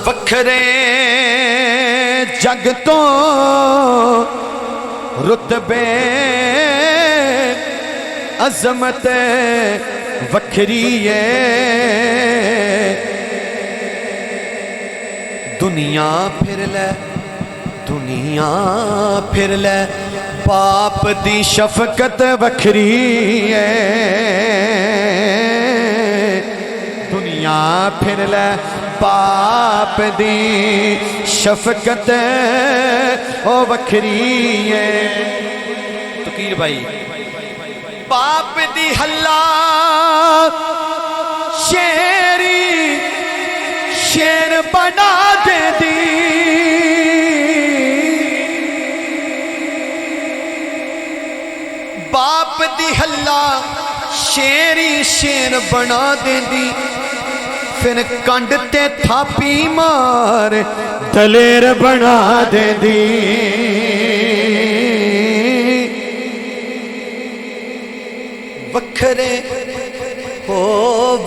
वखरे जग तो रुतबे अजमत वखरी है। दुनिया फिर ले दुनिया फिर ले पाप दी शफकत वखरी है। दुनिया फिर ले पाप दी शफकत ओ वखरी है। तकीर भाई पाप दी हल्ला शेरी शेर बना दे दी। बाप दी हल्ला शेरी शेर बना दे दी। फिर कंड ते थापी मार दलेर बना दे दी। वखरे हो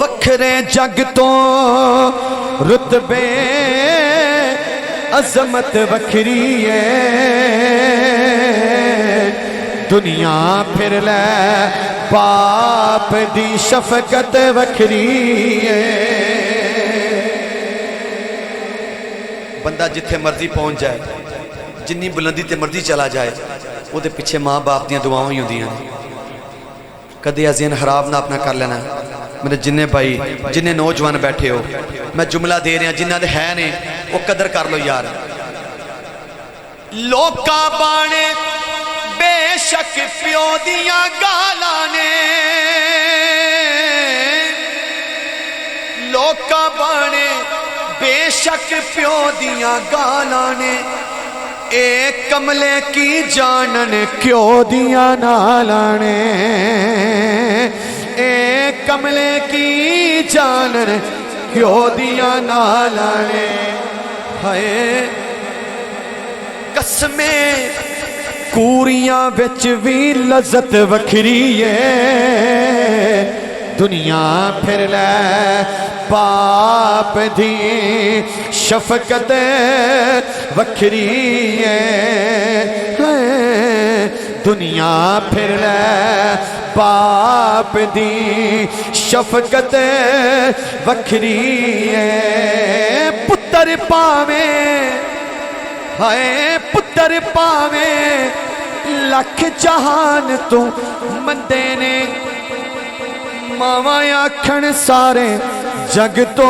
वखरे जग तो रुतबे अजमत वखरी है। दुनिया फिर ले पाप दी शफकत वखरी है। बंदा जिथे मर्जी पहुंच जाए, जिन्नी बुलंदी ते मर्जी चला जाए, वो पिछे माँ बाप दियां दुआवां ही होंदियां ने। कदे अज़ीन खराब ना अपना कर लेना। मेरे जिन्ने भाई जिन्ने नौजवान बैठे हो, मैं जुमला दे रहा जिन्हों दे है ने वो कदर कर लो यार। लोका बाणे बेशक प्यो दिया गालां ने, लोका बाणे बेशक प्यो दिया गालां ने। ए कमले की जानन क्यों दिया नालाने। ए कमले की जानन क्यों दिया नालाने। हाय कसमे कूरियां विच भी लज़्ज़त वखरी है। दुनिया फिर ले पाप दी शफकत वखरी है। दुनिया फिर ले पाप दी शफकत वखरी है। पुत्र पावे हाय पुत्र पावे लख जहान तू मंदे ने। मावा आखण सारे जग तो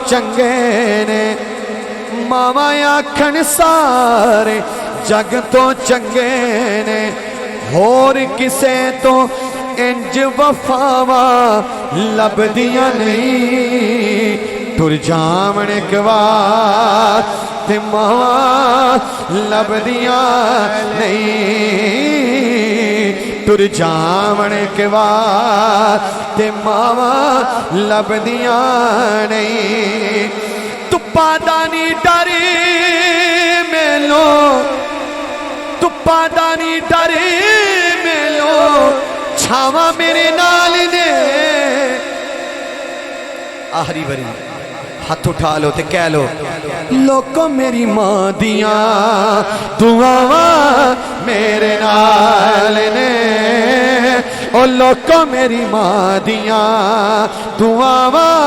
चंगे ने। मावा आखण सारे जग तो चंगे ने। होर किसे तो इंज वफावा लभदियां नहीं। तुर जावण गवार ते मावा लभदियां नहीं। तुर जावण गवार ते मावा लभदियां नहीं। तुप्पा दानी डरी मेलो तुप्पा दानी डरी मेलो छावा मेरे नाल ने। आखिरी बारी हाथ उठा लो ते कह लो लोको मेरी मां दिया दुआवां मेरे नाल ने। ओ लोको मेरी मां दिया दुआवां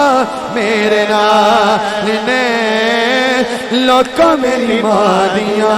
मेरे नाल ने। लोको मेरी मां दिया